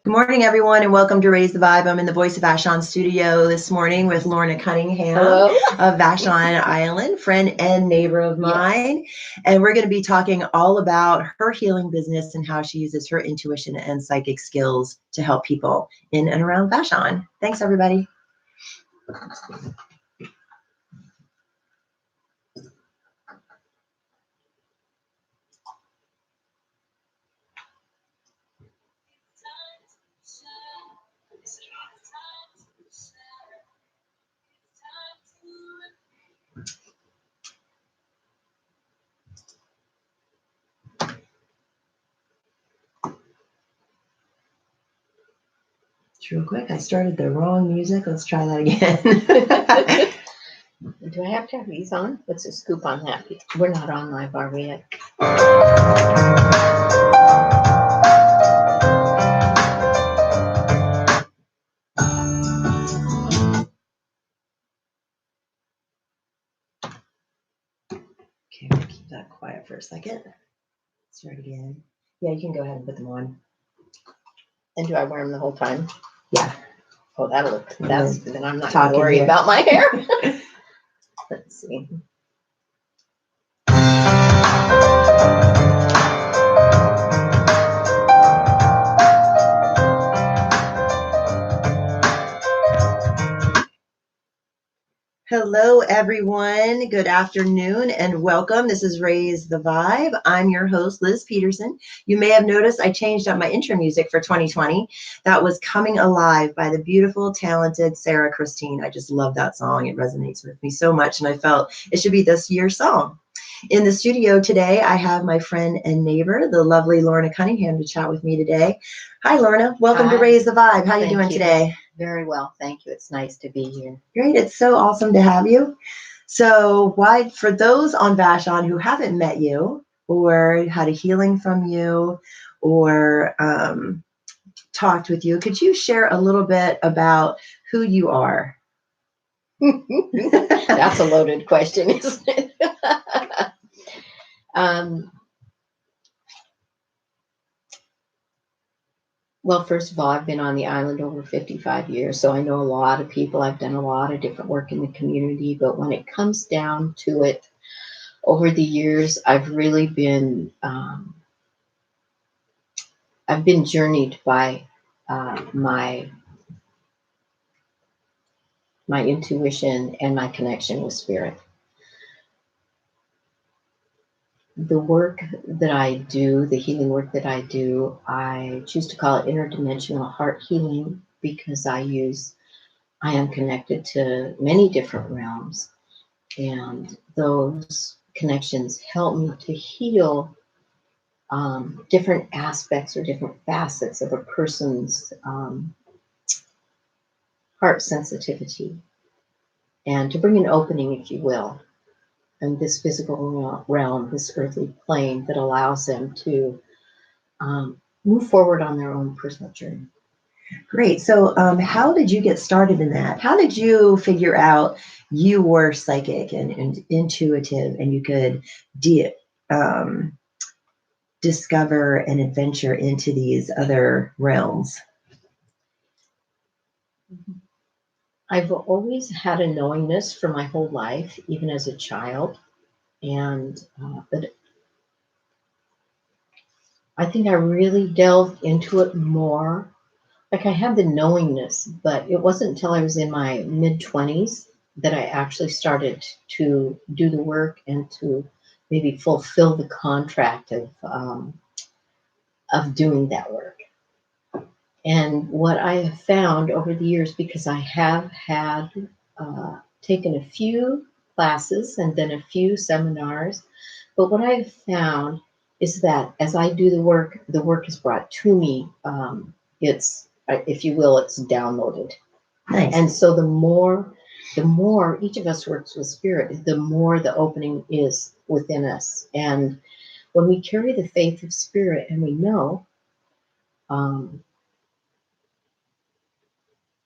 Good morning, everyone, and welcome to Raise the Vibe. I'm in the Voice of Vashon studio this morning with Lorna Cunningham. Hello. Of Vashon Island, friend and neighbor of mine. Yes. And we're going to be talking all about her healing business and how she uses her intuition and psychic skills to help people in and around Vashon. Thanks, everybody. Real quick, I started the wrong music. Let's try that again. Do I have to have these on? What's the scoop on that? We're not on live, are we yet? Okay, we'll keep that quiet for a second. Start again. Yeah, you can go ahead and put them on. And do I wear them the whole time? Yeah. Oh, that'll look, then I'm not going to worry about my hair. Let's see. Hello, everyone. Good afternoon and welcome. This is Raise the Vibe. I'm your host, Liz Peterson. You may have noticed I changed up my intro music for 2020. That was Coming Alive by the beautiful, talented Sarah Christine. I just love that song. It resonates with me so much, and I felt it should be this year's song. In the studio today, I have my friend and neighbor, the lovely Lorna Cunningham, to chat with me today. Hi, Lorna. Welcome to Raise the Vibe. How are you doing today? Very well, thank you. It's nice to be here. Great. It's so awesome to have you. So for those on Vashon who haven't met you or had a healing from you or talked with you, could you share a little bit about who you are? That's a loaded question, isn't it? Well, first of all, I've been on the island over 55 years, so I know a lot of people. I've done a lot of different work in the community, but when it comes down to it, over the years, I've really been, journeyed by my intuition and my connection with spirit. The work that I do, the healing work that I do, I choose to call it interdimensional heart healing because I am connected to many different realms, and those connections help me to heal different aspects or different facets of a person's heart sensitivity, and to bring an opening, if you will, in this physical realm, this earthly plane that allows them to move forward on their own personal journey. Great. So how did you get started in that? How did you figure out you were psychic and intuitive and you could discover and adventure into these other realms? I've always had a knowingness for my whole life, even as a child. And but I think I really delved into it more. Like, I had the knowingness, but it wasn't until I was in my mid-20s that I actually started to do the work and to maybe fulfill the contract of doing that work. And what I have found over the years, because I have had taken a few classes and then a few seminars, but what I've found is that as I do the work is brought to me. It's, if you will, it's downloaded. Nice. And so the more each of us works with spirit, the more the opening is within us. And when we carry the faith of spirit and we know,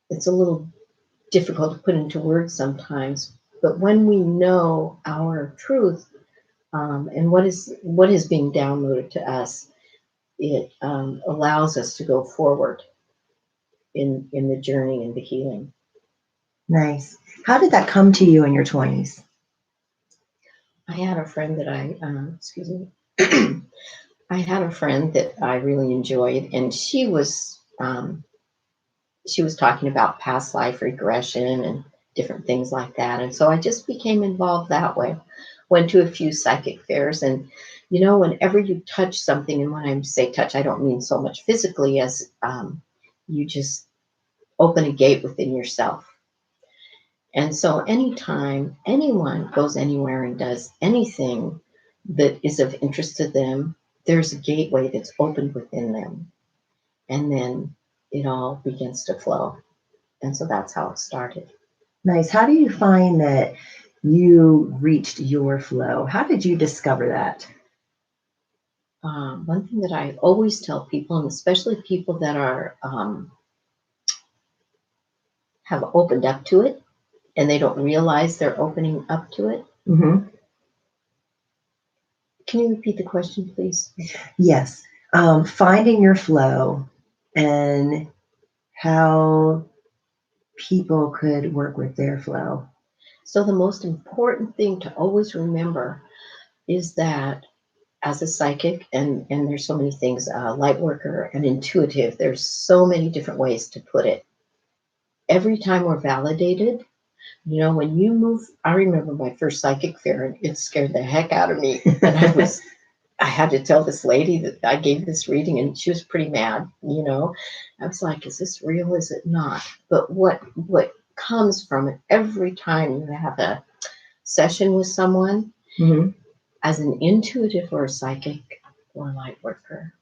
it's a little difficult to put into words sometimes, but when we know our truth and what is being downloaded to us, it allows us to go forward in the journey and the healing. Nice. How did that come to you in your 20s? I had a friend that excuse me, I had a friend that I really enjoyed, and she was talking about past life regression and different things like that. And so I just became involved that way. Went to a few psychic fairs, and whenever you touch something, and when I say touch, I don't mean so much physically as you just open a gate within yourself. And so anytime anyone goes anywhere and does anything that is of interest to them, there's a gateway that's opened within them. And then it all begins to flow. And so that's how it started. Nice. How do you find that you reached your flow? How did you discover that? One thing that I always tell people, and especially people that are have opened up to it, and they don't realize they're opening up to it. Mm-hmm. Can you repeat the question, please? Yes. Finding your flow and how people could work with their flow. So the most important thing to always remember is that as a psychic, and there's so many things, light worker and intuitive, there's so many different ways to put it. Every time we're validated, when you move, I remember my first psychic fair, and it scared the heck out of me. And I had to tell this lady that I gave this reading, and she was pretty mad. I was like, is this real? Is it not? But what comes from it every time you have a session with someone, Mm-hmm. as an intuitive or a psychic or a light worker,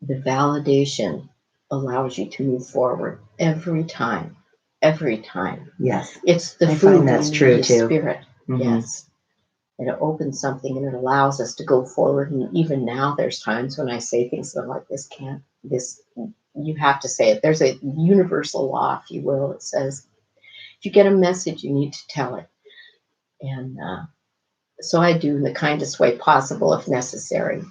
the validation allows you to move forward every time. Every time. Yes. It's the I food find that's we true need, too. spirit. Mm-hmm. Yes. And it opens something, and it allows us to go forward. And even now there's times when I say things that I'm like, you have to say it. There's a universal law, if you will. It says, if you get a message, you need to tell it. And so I do in the kindest way possible if necessary.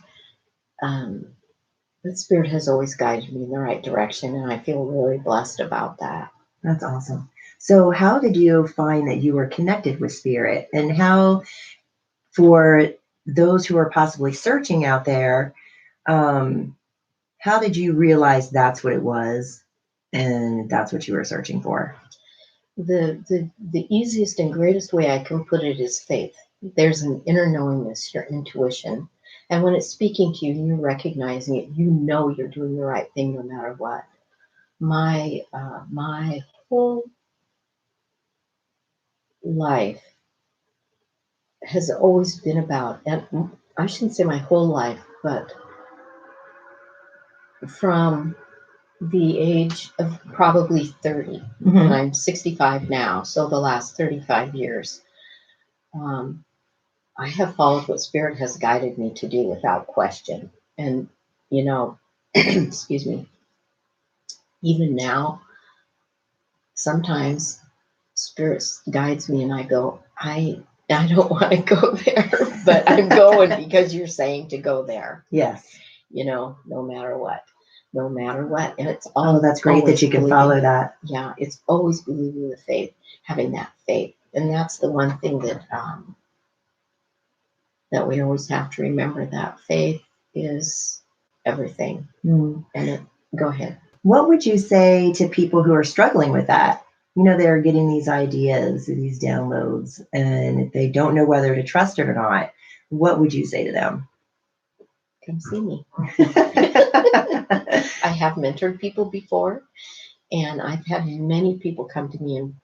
The spirit has always guided me in the right direction, and I feel really blessed about that. That's awesome. So how did you find that you were connected with spirit, and how, for those who are possibly searching out there, how did you realize that's what it was and that's what you were searching for? The easiest and greatest way I can put it is faith. There's an inner knowingness, your intuition. And when it's speaking to you and you're recognizing it, you're doing the right thing no matter what. My whole life has always been about, and I shouldn't say my whole life, but from the age of probably 30, Mm-hmm. and I'm 65 now, so the last 35 years, I have followed what Spirit has guided me to do without question. And, excuse me, even now, sometimes Spirit guides me and I go, I don't want to go there, but I'm going because you're saying to go there. Yes. No matter what. No matter what. And it's all. Oh, that's great that you can follow that. Yeah, it's always believing the faith, having that faith. And that's the one thing that we always have to remember, that faith is everything. Mm. And go ahead. What would you say to people who are struggling with that? They're getting these ideas, these downloads, and they don't know whether to trust it or not. What would you say to them? Come see me. I have mentored people before, and I've had many people come to me, and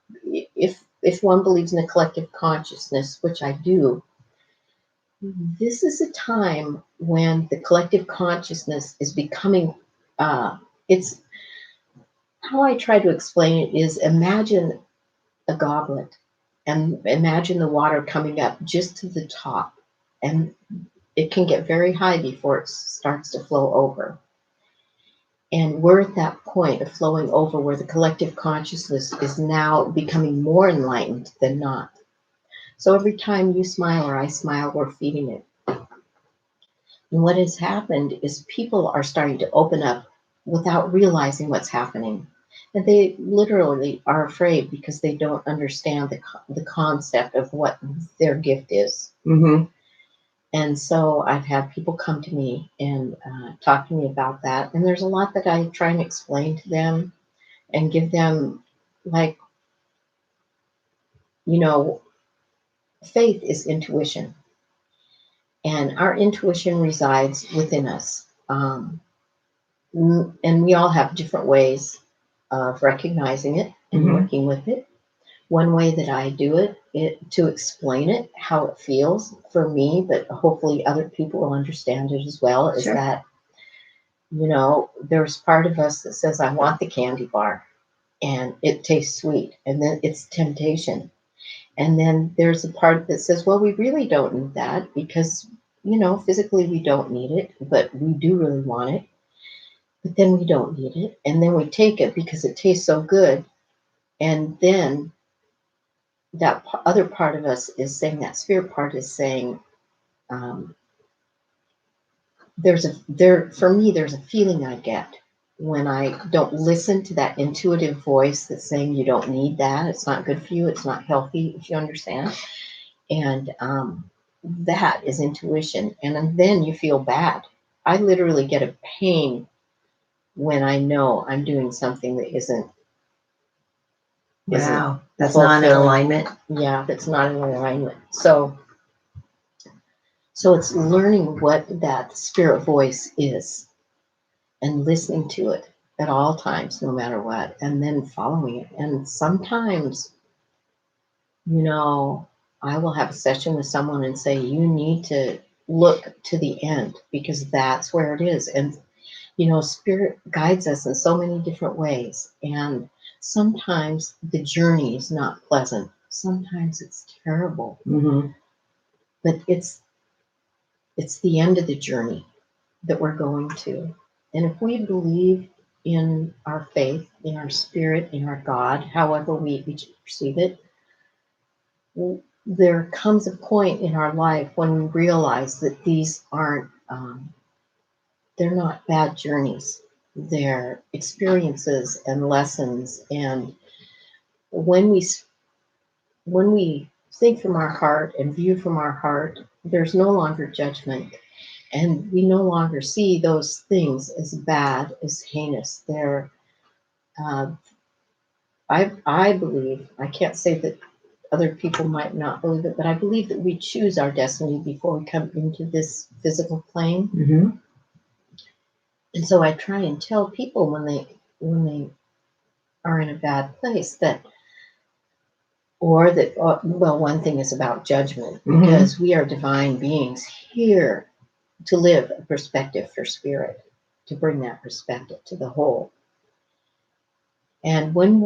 if one believes in a collective consciousness, which I do, this is a time when the collective consciousness is becoming, it's, how I try to explain it is, imagine a goblet and imagine the water coming up just to the top, and it can get very high before it starts to flow over. And we're at that point of flowing over where the collective consciousness is now becoming more enlightened than not. So every time you smile or I smile, we're feeding it. And what has happened is people are starting to open up without realizing what's happening. And they literally are afraid because they don't understand the concept of what their gift is. Mm-hmm. And so I've had people come to me and talk to me about that. And there's a lot that I try and explain to them and give them, like, you know, faith is intuition. And our intuition resides within us. And we all have different ways of recognizing it and Mm-hmm. working with it. One way that I do it to explain it, how it feels for me, but hopefully other people will understand it as well, is Sure. that, there's part of us that says, I want the candy bar and it tastes sweet. And then it's temptation. And then there's a part that says, well, we really don't need that because, physically we don't need it, but we do really want it. But then we don't need it. And then we take it because it tastes so good. And then that other part of us is saying, that spirit part is saying, um, for me, there's a feeling I get when I don't listen to that intuitive voice that's saying you don't need that. It's not good for you. It's not healthy, if you understand. And that is intuition. And then you feel bad. I literally get a pain when I know I'm doing something that isn't Wow. That's not in fulfilling. alignment. Yeah, that's not in alignment. So it's learning what that spirit voice is and listening to it at all times, no matter what, and then following it. And sometimes, I will have a session with someone and say, you need to look to the end because that's where it is. And, spirit guides us in so many different ways. And sometimes the journey is not pleasant. Sometimes it's terrible, Mm-hmm. but it's the end of the journey that we're going to. And if we believe in our faith, in our spirit, in our God, however we perceive it, there comes a point in our life when we realize that these aren't, they're not bad journeys. They're experiences and lessons. And when we think from our heart and view from our heart, there's no longer judgment. And we no longer see those things as bad, as heinous. They're, uh, I believe, I can't say that other people might not believe it, but I believe that we choose our destiny before we come into this physical plane. Mm-hmm. And so I try and tell people when they are in a bad place well, one thing is about judgment, because we are divine beings here to live a perspective for spirit, to bring that perspective to the whole. And when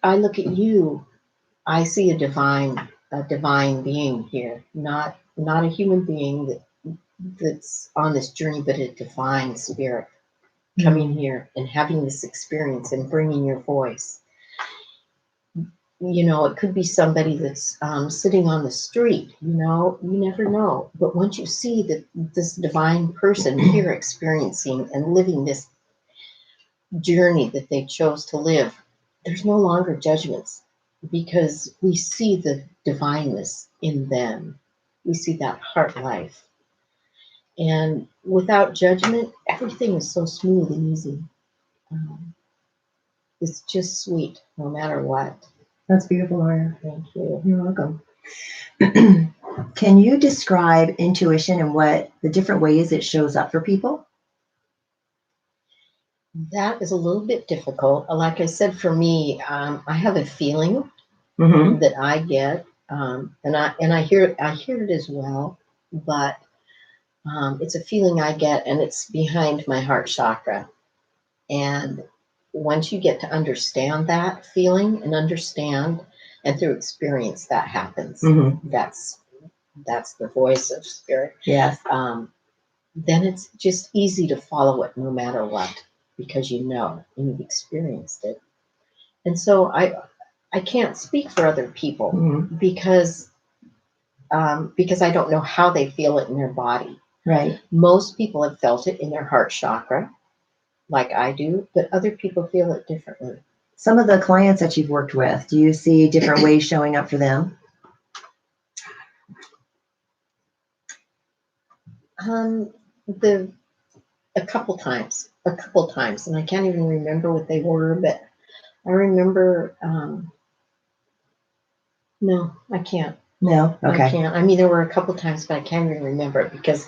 I look at you, I see a divine being here, not a human being that's on this journey, but a divine spirit coming here and having this experience and bringing your voice. It could be somebody that's sitting on the street, you never know. But once you see that this divine person here experiencing and living this journey that they chose to live, there's no longer judgments because we see the divineness in them. We see that heart life. And without judgment, everything is so smooth and easy. Um, it's just sweet no matter what. That's beautiful, Lorna. Thank you. You're welcome. Can you describe intuition and what the different ways it shows up for people? That is a little bit difficult. Like I said, for me, I have a feeling that I get, and I hear it as well. But it's a feeling I get, and it's behind my heart chakra. And once you get to understand that feeling and through experience, that happens. That's the voice of spirit. Yes. Then it's just easy to follow it no matter what, because and you've experienced it. And so I can't speak for other people because I don't know how they feel it in their body. Right. Most people have felt it in their heart chakra, like I do, but other people feel it differently. Some of the clients that you've worked with, do you see different ways showing up for them? The a couple times, and I can't even remember what they were, but I remember. No, I can't. No. Okay. I can't. I mean, there were a couple times, but I can't even remember it because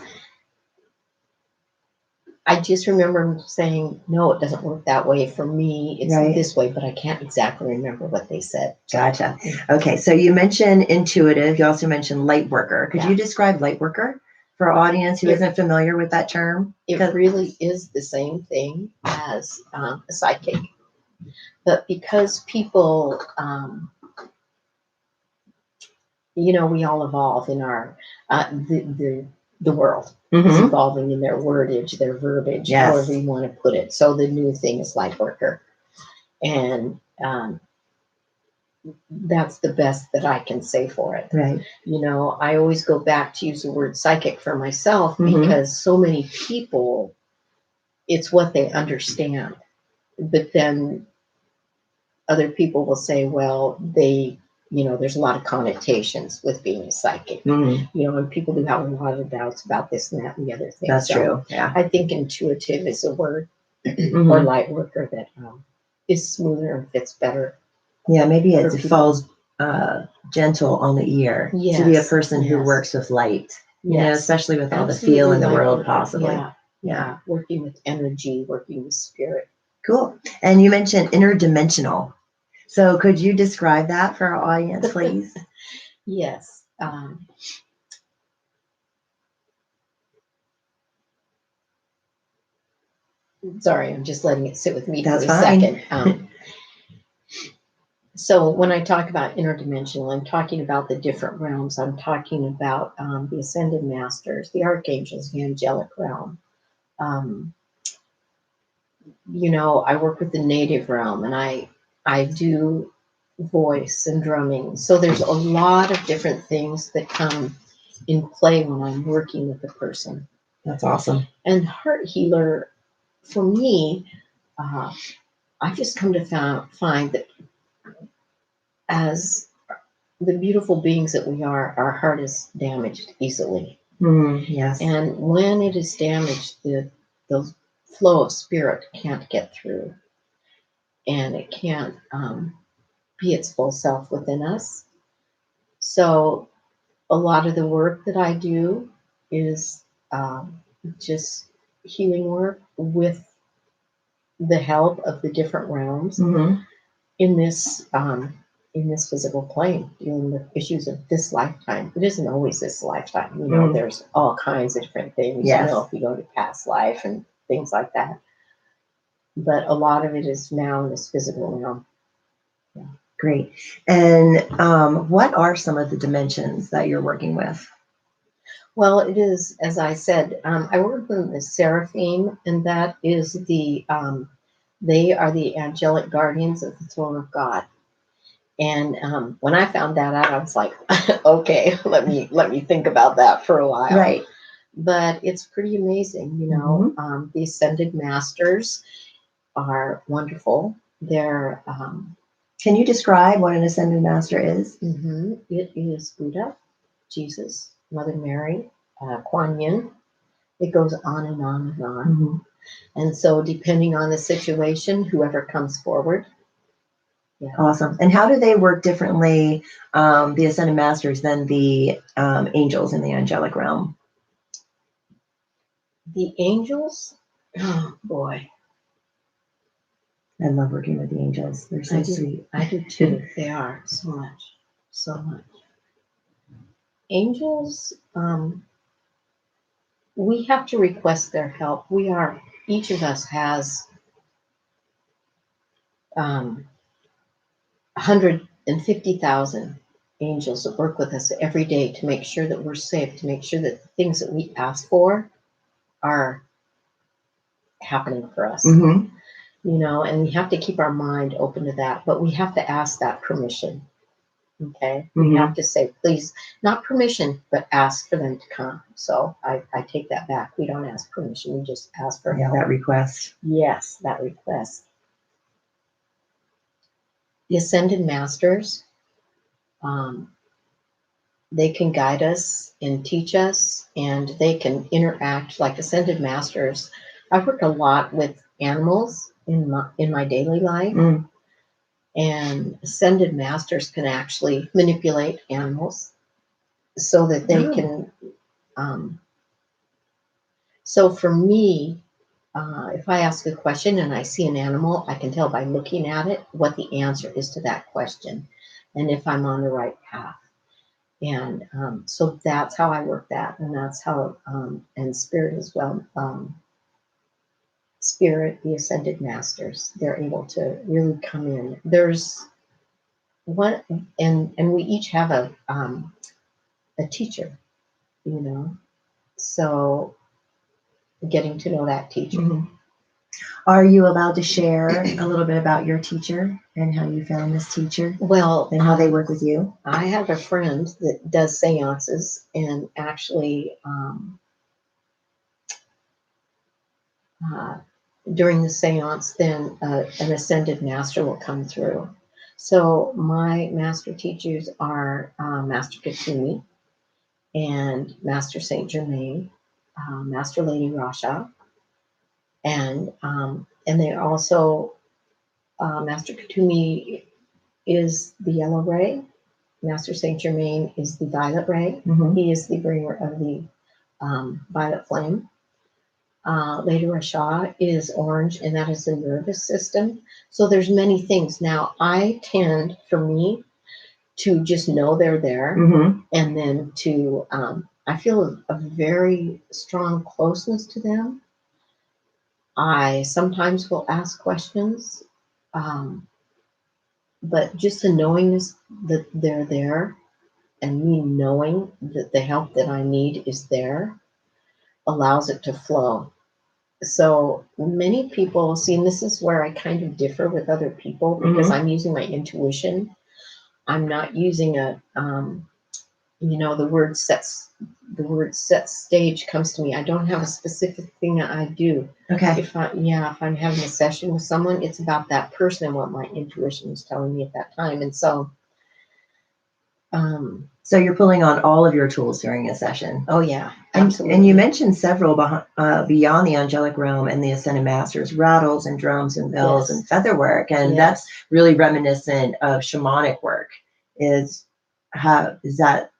I just remember saying, "No, it doesn't work that way for me. It's Right. this way," but I can't exactly remember what they said. Gotcha. Okay, so you mentioned intuitive. You also mentioned light worker. Could Yeah. you describe light worker for our audience who isn't familiar with that term? It really is the same thing as a psychic, but because people, we all evolve in our the world is evolving in their wordage, their verbiage, Yes. however you want to put it. So the new thing is light worker, and that's the best that I can say for it. Right. I always go back to use the word psychic for myself because so many people, it's what they understand. But then other people will say, well, there's a lot of connotations with being a psychic, and people do have a lot of doubts about this and that and the other thing. That's true. Yeah. I think intuitive is a word or light worker that is smoother and fits better. Yeah, maybe it falls gentle on the ear to be a person who works with light, especially with all the feel in the world, possibly. Yeah. Working with energy, working with spirit. Cool. And you mentioned interdimensional. So could you describe that for our audience, please? Yes. Sorry, I'm just letting it sit with me for a second. So when I talk about interdimensional, I'm talking about the different realms. I'm talking about the ascended masters, the archangels, the angelic realm. I work with the native realm, and I do voice and drumming. So there's a lot of different things that come in play when I'm working with a person. That's awesome. And heart healer, for me, I've just come to find that as the beautiful beings that we are, our heart is damaged easily. Yes. And when it is damaged, the flow of spirit can't get through, and it can't be its full self within us. So a lot of the work that I do is just healing work with the help of the different realms in this physical plane, dealing with issues of this lifetime. It isn't always this lifetime. There's all kinds of different things. Yes. If you go to past life and things like that. But a lot of it is now in this physical realm. Yeah. Great. And what are some of the dimensions that you're working with? Well, it is, as I said, I work with the seraphim, and that is they are the angelic guardians of the throne of God. And when I found that out, I was like, okay, let me think about that for a while. Right. But it's pretty amazing, The ascended masters are wonderful. They're Can you describe what an ascended master is? It is Buddha, Jesus, Mother Mary, Kuan Yin. It goes on and on and on. And so depending on the situation, whoever comes forward. Yeah. Awesome. And how do they work differently, the ascended masters, than the angels in the angelic realm? The angels, oh boy. I love working with the angels. They're so sweet. I do too. They are so much, so much. Angels, we have to request their help. Each of us has 150,000 angels that work with us every day to make sure that we're safe, to make sure that the things that we ask for are happening for us. And we have to keep our mind open to that, but we have to ask that permission. Okay. You have to say, please, not permission, but ask for them to come. So I take that back. We don't ask permission. We just ask for help. That request. Yes, that request. The Ascended Masters, they can guide us and teach us, and they can interact like Ascended Masters. I work a lot with animals in my daily life, and Ascended Masters can actually manipulate animals so that they can. So for me, if I ask a question and I see an animal, I can tell by looking at it what the answer is to that question, and if I'm on the right path. And so that's how I work that, and that's how, and Spirit as well. Spirit, the Ascended Masters, they're able to really come in. There's one, and we each have a teacher, you know. So getting to know that teacher. Are you allowed to share a little bit about your teacher and how you found this teacher? Well, and how they work with you? I have a friend that does seances, and actually during the seance, then an Ascended Master will come through. So my master teachers are Master Katumi and Master Saint Germain, Master Lady Rasha, and they also Master Katumi is the yellow ray. Master Saint Germain is the violet ray. He is the bringer of the violet flame. Lady Rasha is orange, and that is the nervous system. So there's many things. Now, I tend, for me, to just know they're there, and then to, I feel a very strong closeness to them. I sometimes will ask questions, but just the knowingness that they're there, and me knowing that the help that I need is there, allows it to flow. So many people see, and this is where I kind of differ with other people, because I'm using my intuition. I'm not using a, the word set stage comes to me. I don't have a specific thing that I do. Okay. If I'm having a session with someone, it's about that person and what my intuition is telling me at that time. And so, so you're pulling on all of your tools during a session. Oh yeah, absolutely. And you mentioned several beyond the angelic realm and the Ascended Masters, rattles and drums and bells and feather work, and that's really reminiscent of shamanic work. Is that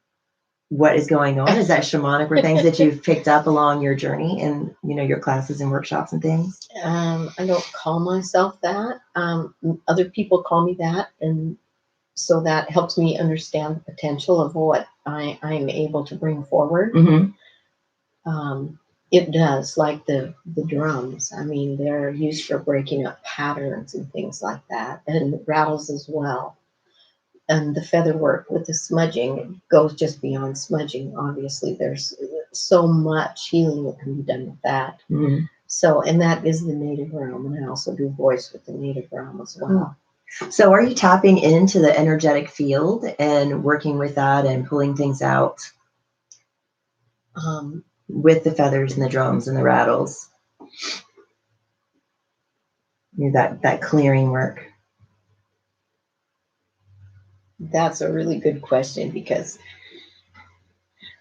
what is going on? Is that shamanic or things that you've picked up along your journey and your classes and workshops and things? I don't call myself that. Other people call me that, and so that helps me understand the potential of what I'm able to bring forward. It does, like the drums. I mean, they're used for breaking up patterns and things like that, and rattles as well. And the feather work with the smudging goes just beyond smudging. Obviously, there's so much healing that can be done with that. So, and that is the native realm, and I also do voice with the native realm as well. So are you tapping into the energetic field and working with that and pulling things out with the feathers and the drums and the rattles? That clearing work. That's a really good question, because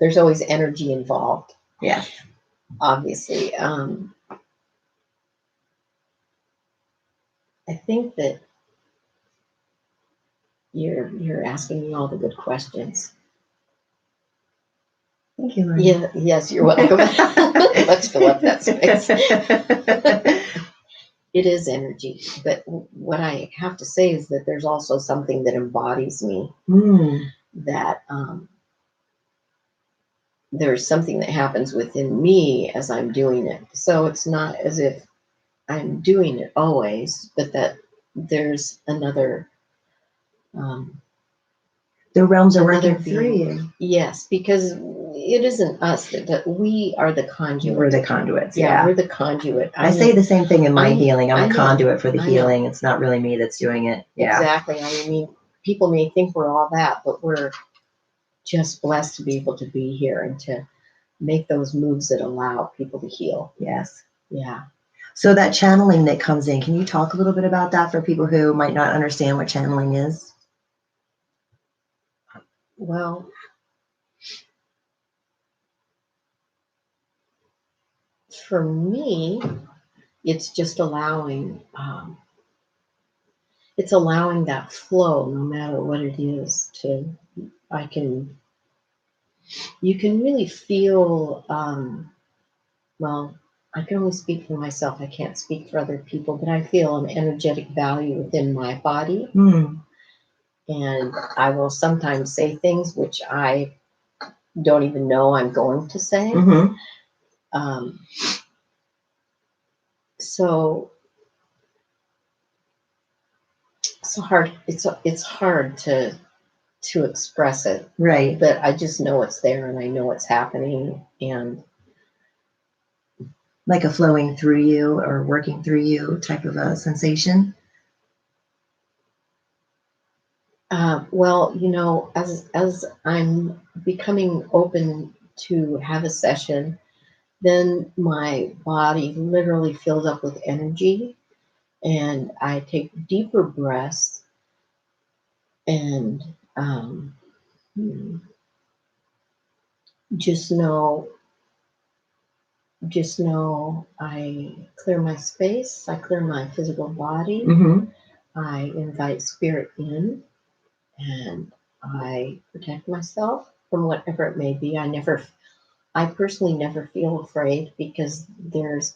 there's always energy involved. Yeah. Obviously. I think that you're asking me all the good questions. Thank you, Lorna. Yeah, yes, you're welcome. Let's fill up that space. It is energy, but what I have to say is that there's also something that embodies me. That there's something that happens within me as I'm doing it. So it's not as if I'm doing it always, but that there's another. The realms are working through you. Yes, because it isn't us that we are the conduit. We're the conduits. Yeah, we're the conduit. I say the same thing in my healing. I'm a conduit for the healing. It's not really me that's doing it. Yeah. Exactly. I mean, people may think we're all that, but we're just blessed to be able to be here and to make those moves that allow people to heal. Yes. Yeah. So that channeling that comes in, can you talk a little bit about that for people who might not understand what channeling is? Well, for me, it's just allowing, that flow, no matter what it is. You can really feel, well, I can only speak for myself. I can't speak for other people, but I feel an energetic value within my body. And I will sometimes say things which I don't even know I'm going to say. So it's hard to express it. Right. But I just know it's there and I know it's happening. And like a flowing through you or working through you type of a sensation? Well, as I'm becoming open to have a session, then my body literally fills up with energy, and I take deeper breaths, and just know I clear my space, I clear my physical body, I invite spirit in, and I protect myself from whatever it may be. I personally never feel afraid, because there's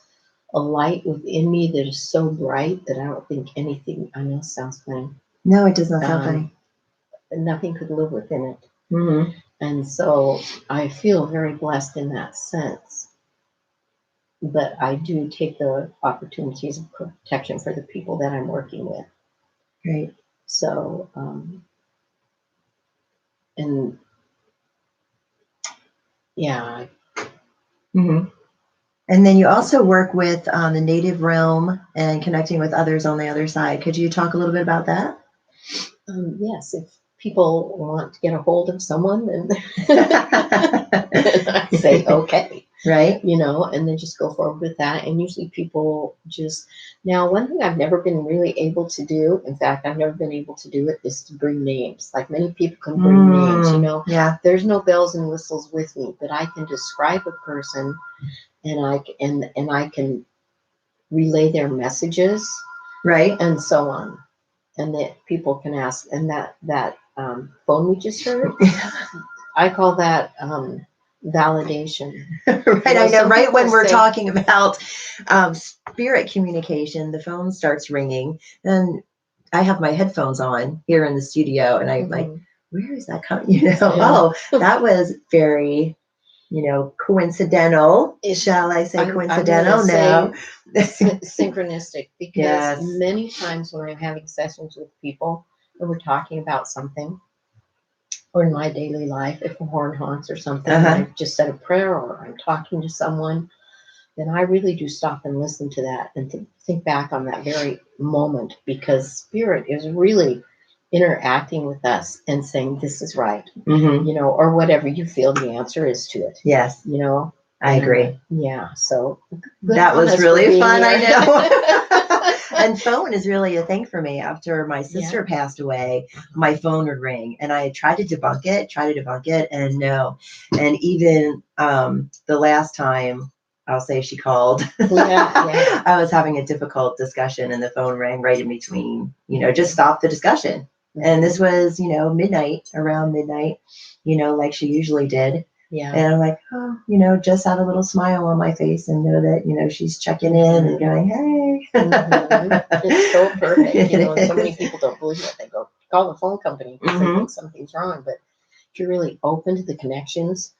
a light within me that is so bright that I don't think anything, I know it sounds funny. No, it does not sound funny. Nothing could live within it. And so I feel very blessed in that sense. But I do take the opportunities of protection for the people that I'm working with. Right. So, and yeah. And then you also work with the native realm and connecting with others on the other side. Could you talk a little bit about that? Yes, if people want to get a hold of someone, then I say okay. Right. And then just go forward with that. And usually people now, one thing I've never been really able to do, in fact, I've never been able to do it, is to bring names. Like, many people can bring names, Yeah. There's no bells and whistles with me, but I can describe a person, and I can relay their messages. Right. And so on. And that people can ask, and that phone we just heard, I call that validation. Right, I know. Right when we're talking about spirit communication, the phone starts ringing, and I have my headphones on here in the studio, and I'm like, where is that coming? Oh, that was very, coincidental. Shall I say coincidental? No. Synchronistic, because many times when I'm having sessions with people and we're talking about something, or in my daily life, if a horn honks or something, and I've just said a prayer, or I'm talking to someone, then I really do stop and listen to that and think back on that very moment, because spirit is really interacting with us and saying, this is right, or whatever you feel the answer is to it. Yes. I agree. Yeah. So that was really fun. I know. And phone is really a thing for me. After my sister passed away, my phone would ring, and I tried to debunk it, and no. And even the last time, I'll say, she called, I was having a difficult discussion, and the phone rang right in between, just stop the discussion. And this was, around midnight, like she usually did. Yeah. And I'm like, just have a little smile on my face and know that, she's checking in and going, hey. It's so perfect. And so many people don't believe it. They go, call the phone company because they think something's wrong. But if you're really open to the connections,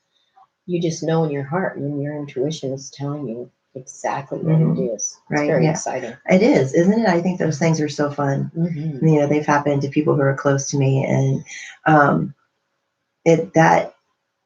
you just know in your heart, and your intuition is telling you exactly what it is. It's very exciting. It is, isn't it? I think those things are so fun. They've happened to people who are close to me, and that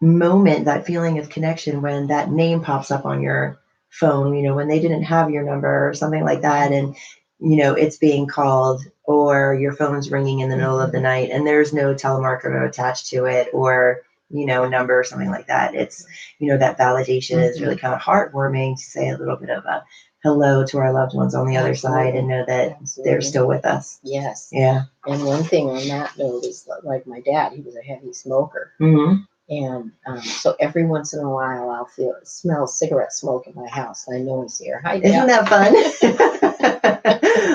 moment, that feeling of connection, when that name pops up on your phone, when they didn't have your number or something like that, and it's being called, or your phone's ringing in the middle of the night and there's no telemarketer attached to it, or number or something like that. It's that validation is really kind of heartwarming to say a little bit of a hello to our loved ones on the other side and know that they're still with us. Yes. Yeah. And one thing on that note is, like my dad, he was a heavy smoker. And so every once in a while I'll smell cigarette smoke in my house. I know he's here. Hi, Dad. Isn't that fun?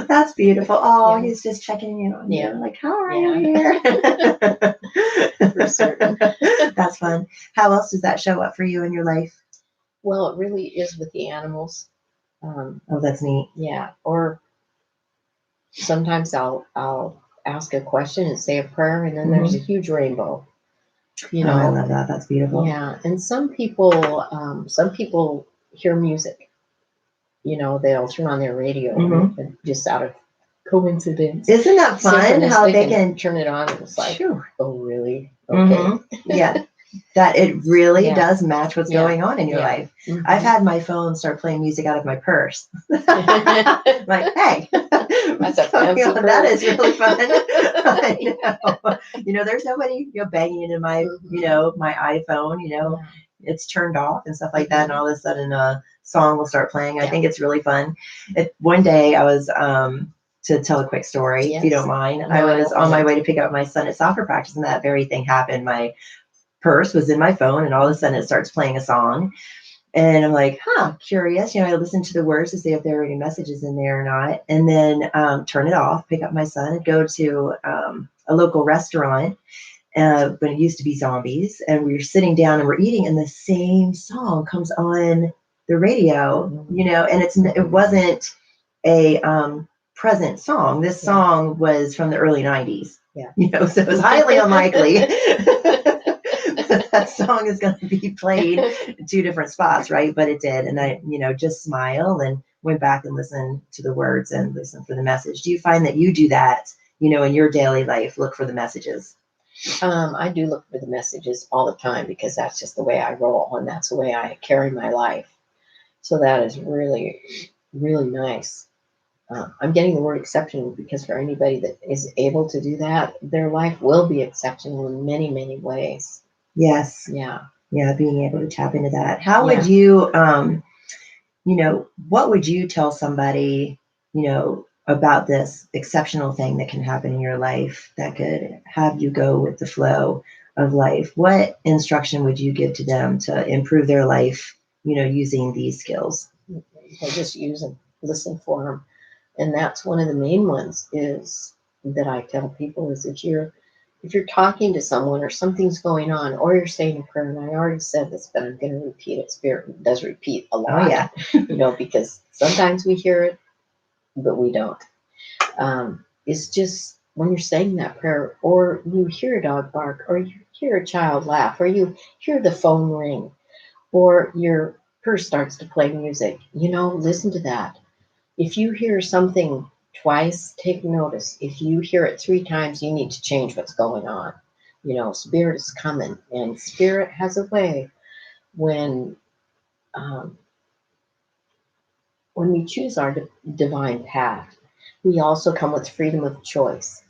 That's beautiful. Oh, yeah. He's just checking in on you. Like, how are you here? For certain. That's fun. How else does that show up for you in your life? Well, it really is with the animals. Oh, that's neat. Yeah. Or sometimes I'll ask a question and say a prayer, and then there's a huge rainbow. I love that. That's beautiful. Yeah. And some people hear music. They'll turn on their radio just out of coincidence. Isn't that fun? How they can turn it on and it's like, oh, really? Okay. Yeah. That it really does match what's going on in your life. I've had my phone start playing music out of my purse. Like, hey, that's a fancy purse. That is really fun. I know. There's nobody banging into my my iPhone. It's turned off and stuff like that, and all of a sudden a song will start playing. I think it's really fun. One day I was to tell a quick story, if you don't mind. I was on my way to pick up my son at soccer practice, and that very thing happened. My purse was in my phone, and all of a sudden it starts playing a song, and I'm like, curious. I listen to the words to see if there are any messages in there or not, and then turn it off, pick up my son, and go to a local restaurant. But it used to be Zombies, and we were sitting down and we're eating, and the same song comes on the radio, and it wasn't a present song. This song was from the early 90s. So it was highly unlikely that song is going to be played in two different spots, right? But it did, and I just smiled and went back and listened to the words and listened for the message. Do you find that you do that in your daily life, look for the messages? I do look for the messages all the time, because that's just the way I roll, and that's the way I carry my life. So that is really, really nice. I'm getting the word exceptional, because for anybody that is able to do that, their life will be exceptional in many, many ways. Yes. Yeah. Yeah, being able to tap into that. How would you, what would you tell somebody, about this exceptional thing that can happen in your life that could have you go with the flow of life? What instruction would you give to them to improve their life, using these skills? I just use them, listen for them. And that's one of the main ones is that I tell people is if you're talking to someone or something's going on, or you're saying a prayer, and I already said this, but I'm going to repeat it. Spirit does repeat a lot. Oh, yeah. Because sometimes we hear it, but we don't. It's just when you're saying that prayer, or you hear a dog bark, or you hear a child laugh, or you hear the phone ring, or your purse starts to play music, listen to that. If you hear something twice, take notice. If you hear it 3 times, you need to change what's going on. Spirit is coming, and spirit has a way when we choose our divine path, we also come with freedom of choice.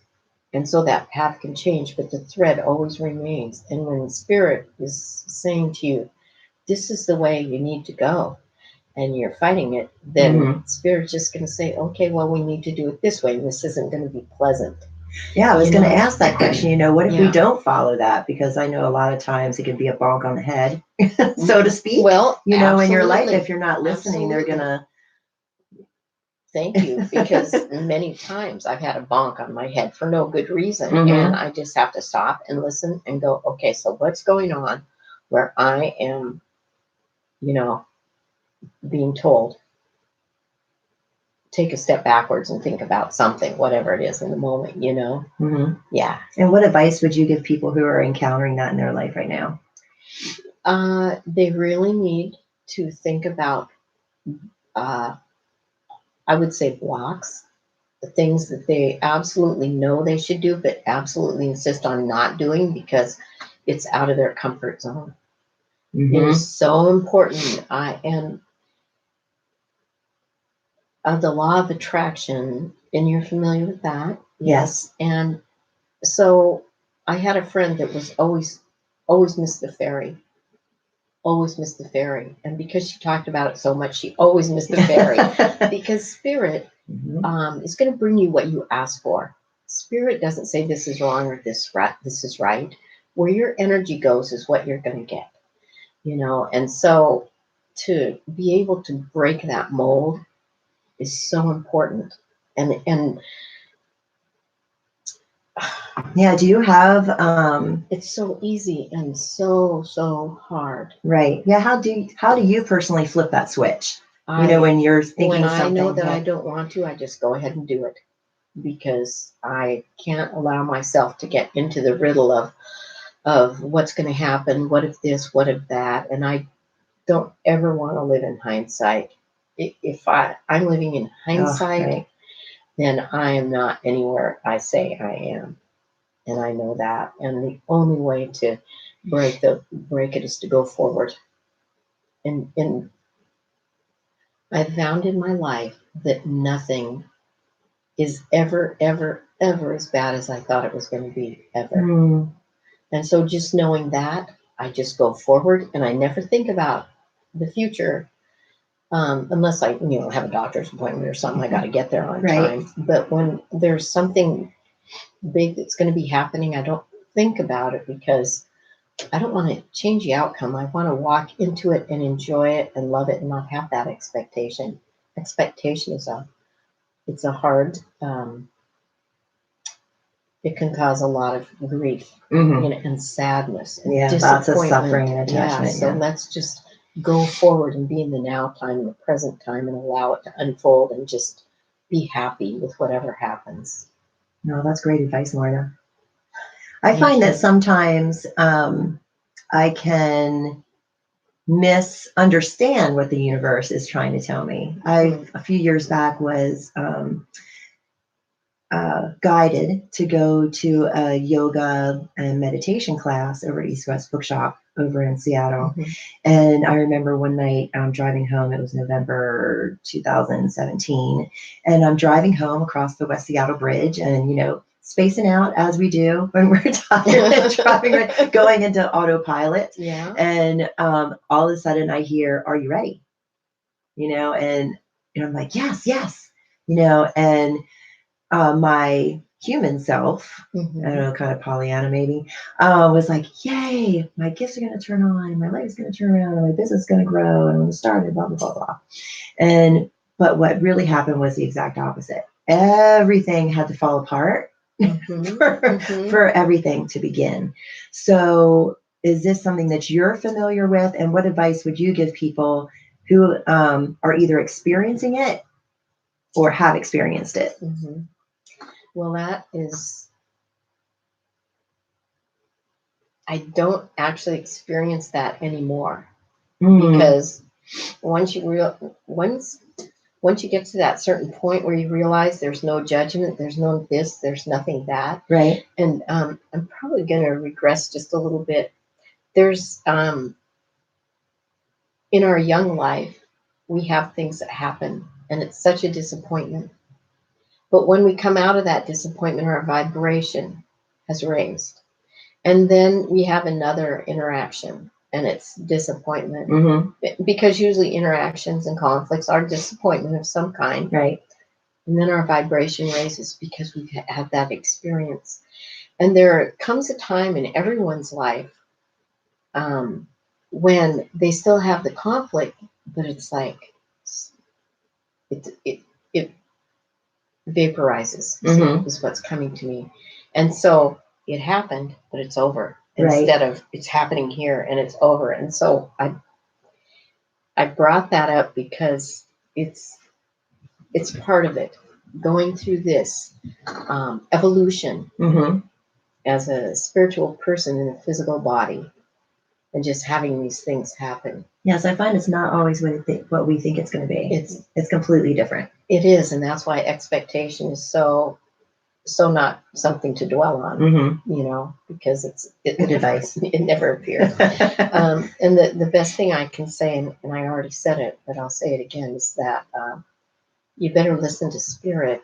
And so that path can change, but the thread always remains. And when spirit is saying to you, this is the way you need to go, and you're fighting it, then spirit's just going to say, okay, well, we need to do it this way. This isn't going to be pleasant. Yeah, I was going to ask that question. What if we don't follow that? Because I know a lot of times it can be a bonk on the head, so to speak. Well, in your life, if you're not listening, they're going to. Thank you, because many times I've had a bonk on my head for no good reason, and I just have to stop and listen and go, okay, so what's going on where I am, being told, take a step backwards and think about something, whatever it is in the moment, Yeah. And what advice would you give people who are encountering that in their life right now? They really need to think about, I would say, blocks, the things that they absolutely know they should do, but absolutely insist on not doing because it's out of their comfort zone. It is so important. And the law of attraction, and you're familiar with that. Yes. And so I had a friend that was always missed the ferry, always missed the ferry. And because she talked about it so much, she always missed the ferry. Because spirit is going to bring you what you ask for. Spirit doesn't say this is wrong or this is right. Where your energy goes is what you're going to get, And so to be able to break that mold is so important. And Yeah, do you have it's so easy and so hard. Right. Yeah, how do you personally flip that switch? When you're thinking when something. I know that I don't want to, I just go ahead and do it, because I can't allow myself to get into the riddle of what's going to happen, what if this, what if that, and I don't ever want to live in hindsight. If I'm living in hindsight, then I am not anywhere I say I am. And I know that. And the only way to break it is to go forward. And I've found in my life that nothing is ever, ever, ever as bad as I thought it was going to be, ever. And so just knowing that, I just go forward, and I never think about the future. Unless I, have a doctor's appointment or something, I got to get there on time. But when there's something big that's going to be happening, I don't think about it, because I don't want to change the outcome. I want to walk into it and enjoy it and love it and not have that expectation. Expectation is it's a hard, it can cause a lot of grief, and sadness and lots of disappointment. suffering and attachment. So let's just go forward and be in the now time, in the present time, and allow it to unfold and just be happy with whatever happens. No, that's great advice, Lorna. I find that sometimes I can misunderstand what the universe is trying to tell me. I, a few years back, was guided to go to a yoga and meditation class over at East West Bookshop over in Seattle. And I remember one night driving home, it was November 2017, and I'm driving home across the West Seattle Bridge, and spacing out as we do when we're tired, driving, going into autopilot. And all of a sudden I hear, "Are you ready?" And I'm like, yes, and my human self, I don't know, kind of Pollyanna maybe, was like, yay, my gifts are going to turn on, my life's going to turn around, and my business is going to grow, and I'm going to start it, blah, blah, blah, blah. But what really happened was the exact opposite. Everything had to fall apart for everything to begin. So is this something that you're familiar with? And what advice would you give people who are either experiencing it or have experienced it? Well, I don't actually experience that anymore, because once you get to that certain point where you realize there's no judgment, there's no this, there's nothing that. Right. And I'm probably going to regress just a little bit. There's in our young life, we have things that happen, and it's such a disappointment. But when we come out of that disappointment, our vibration has raised. And then we have another interaction, and it's disappointment. Because usually interactions and conflicts are disappointment of some kind. Right. And then our vibration raises because we've had that experience. And there comes a time in everyone's life when they still have the conflict, but it's like it vaporizes, is what's coming to me. And so it happened, but it's over. Instead of it's happening here and it's over. And so I brought that up because it's part of it. Going through this evolution as a spiritual person in a physical body, and just having these things happen. Yes, I find it's not always what we think it's going to be. It's completely different. It is, and that's why expectation is so not something to dwell on, because it's good advice. It never appears. And the best thing I can say, and I already said it, but I'll say it again, is that you better listen to spirit.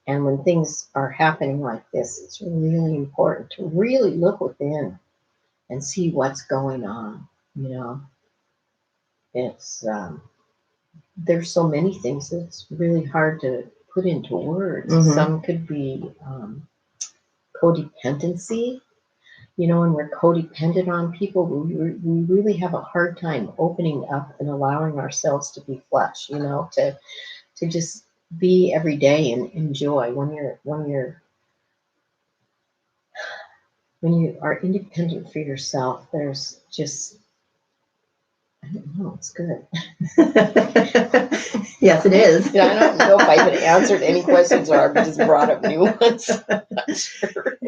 And when things are happening like this, it's really important to really look within and see what's going on. You know, it's there's so many things that it's really hard to put into words. Some could be codependency. You know, when we're codependent on people, we really have a hard time opening up and allowing ourselves to be flesh. You know, to just be every day and enjoy. When you are independent for yourself, there's just, I don't know, it's good. Yes, it is. Yeah, I don't know if I even answered any questions or I just brought up new ones. Not sure.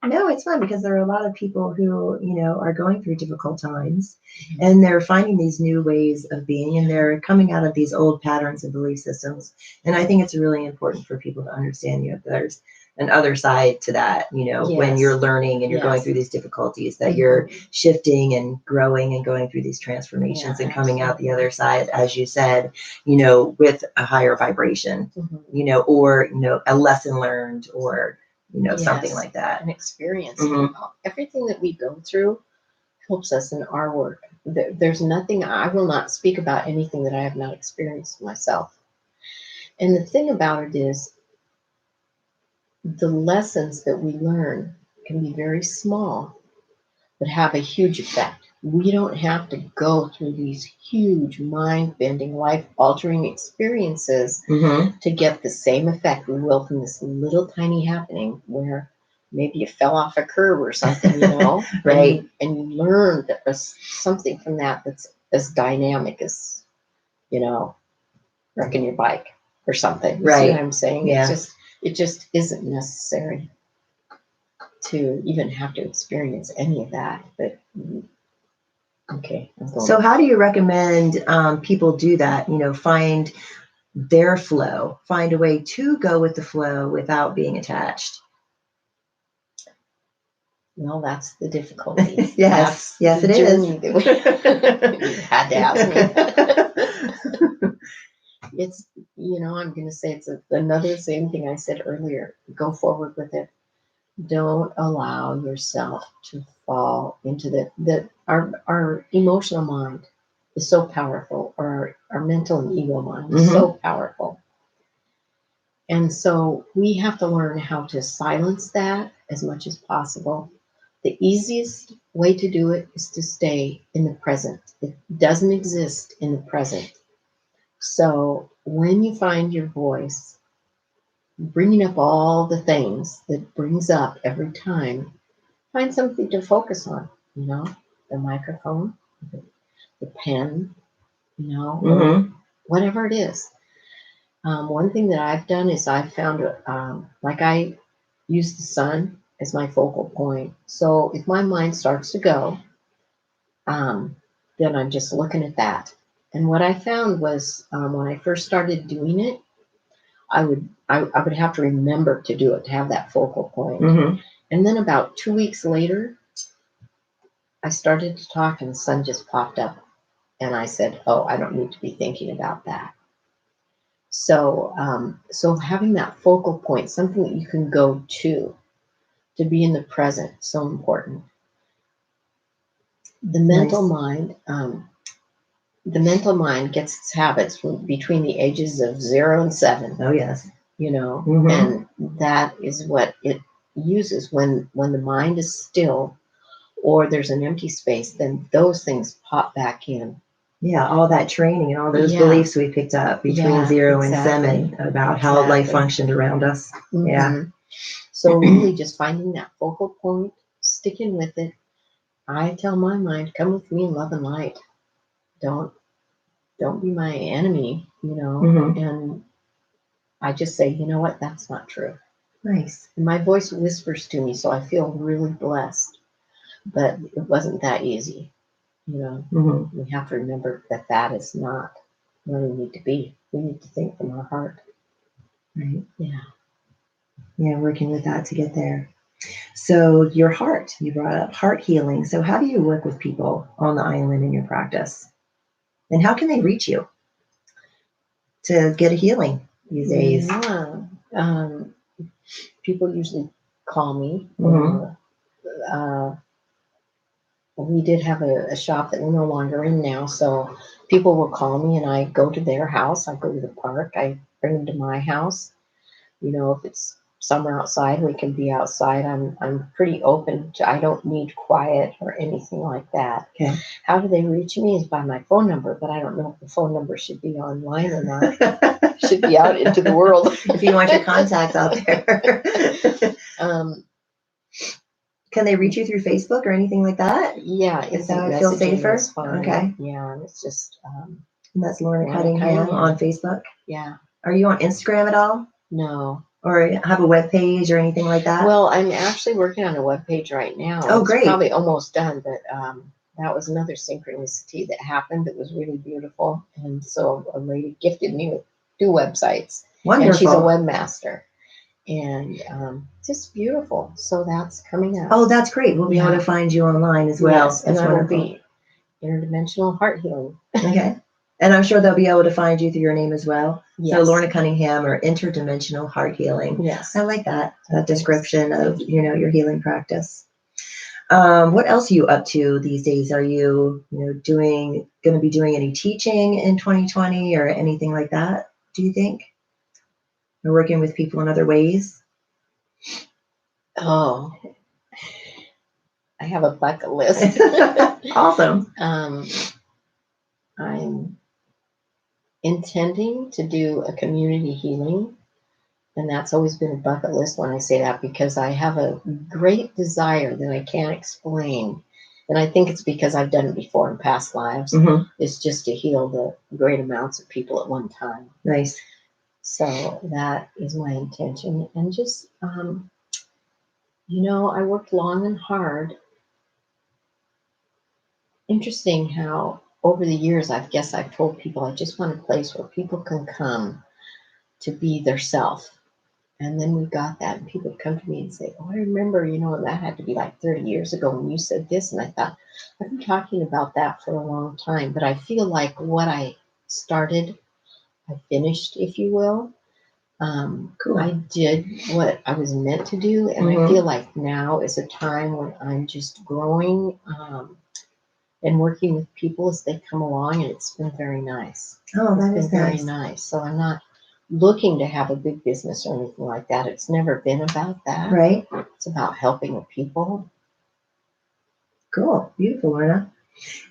No, it's fun because there are a lot of people who, are going through difficult times and they're finding these new ways of being and they're coming out of these old patterns and belief systems. And I think it's really important for people to understand, there's an other side to that, when you're learning and you're going through these difficulties, that you're shifting and growing and going through these transformations and coming out the other side, as you said, with a higher vibration, or, a lesson learned or, something like that. An experience. Everything that we go through helps us in our work. There's nothing, I will not speak about anything that I have not experienced myself. And the thing about it is, the lessons that we learn can be very small, but have a huge effect. We don't have to go through these huge, mind-bending, life-altering experiences to get the same effect we will from this little tiny happening where maybe you fell off a curb or something, Right. And you learned that there's something from that that's as dynamic as, wrecking your bike or something. You see what I'm saying? Yeah. It just isn't necessary to even have to experience any of that. But okay. So how do you recommend people do that? Find their flow, find a way to go with the flow without being attached. Well, that's the difficulty. Yes, that's it is. You had to ask me. It's, I'm going to say it's another same thing I said earlier. Go forward with it. Don't allow yourself to fall into our emotional mind is so powerful, or our mental and ego mind is so powerful. And so we have to learn how to silence that as much as possible. The easiest way to do it is to stay in the present. It doesn't exist in the present. So when you find your voice bringing up all the things that brings up every time, find something to focus on, the microphone, the pen, or whatever it is. One thing that I've done is I've found, like I use the sun as my focal point. So if my mind starts to go, then I'm just looking at that. And what I found was when I first started doing it, I would have to remember to do it, to have that focal point. And then about 2 weeks later, I started to talk and the sun just popped up. And I said, oh, I don't need to be thinking about that. So, so having that focal point, something that you can go to be in the present, so important. The mental mind, gets its habits between the ages of 0 and 7. Oh yes, and that is what it uses when the mind is still, or there's an empty space. Then those things pop back in. Yeah, all that training and all those beliefs we picked up between 0 and 7 about how life functioned around us. Yeah. So really just finding that focal point, sticking with it. I tell my mind, come with me in love and light. Don't be my enemy, and I just say, you know what, that's not true. Nice. And my voice whispers to me, so I feel really blessed. But it wasn't that easy. We have to remember that is not where we need to be. We need to think from our heart. Right. Yeah. Yeah, working with that to get there. So your heart, you brought up heart healing. So how do you work with people on the island in your practice? And how can they reach you to get a healing? these days? Yeah. People usually call me. Mhm. Uh, we did have a shop that we're no longer in now, so people will call me and I go to their house. I go to the park. I bring them to my house. You know, if it's somewhere outside, we can be outside. I'm pretty open to, I don't need quiet or anything like that. Okay. How do they reach me is by my phone number, but I don't know if the phone number should be online or not. Should be out into the world. If you want your contacts out there. Can they reach you through Facebook or anything like that? Yeah, Is that I feel safer? Okay. Yeah, it's just And that's Lorna Lorna Cunningham Cunningham. on Facebook. Yeah. Are you on Instagram at all? No. Or have a web page or anything like that? Well, I'm actually working on a web page right now. Oh, it's great. Probably almost done, but that was another synchronicity that happened that was really beautiful. And so a lady gifted me with 2 websites. Wonderful. And she's a webmaster. And just beautiful. So that's coming up. Oh, that's great. We'll be able to find you online as well. Yes, and I will be Inter-dimensional heart healing. Okay. And I'm sure they'll be able to find you through your name as well. Yes. So Lorna Cunningham or Inter-dimensional heart healing. Yes. I like that description of, your healing practice. What else are you up to these days? Are you, going to be doing any teaching in 2020 or anything like that? Do you think? Or working with people in other ways? Oh, I have a bucket list. Awesome. I'm intending to do a community healing, and that's always been a bucket list when I say that, because I have a great desire that I can't explain. And I think it's because I've done it before in past lives. Mm-hmm. It's just to heal the great amounts of people at one time. Nice. So that is my intention. And just, I worked long and hard. Interesting how over the years, I've told people I just want a place where people can come to be their self. And then we got that, and people would come to me and say, "Oh, I remember, that had to be like 30 years ago when you said this." And I thought, I've been talking about that for a long time, but I feel like what I started, I finished, if you will. Cool. I did what I was meant to do, and I feel like now is a time when I'm just growing and working with people as they come along, and it's been very nice. Oh, that It's is been nice. very nice. So I'm not looking to have a big business or anything like that. It's never been about that. Right. It's about helping the people. Cool. Beautiful, Lorna.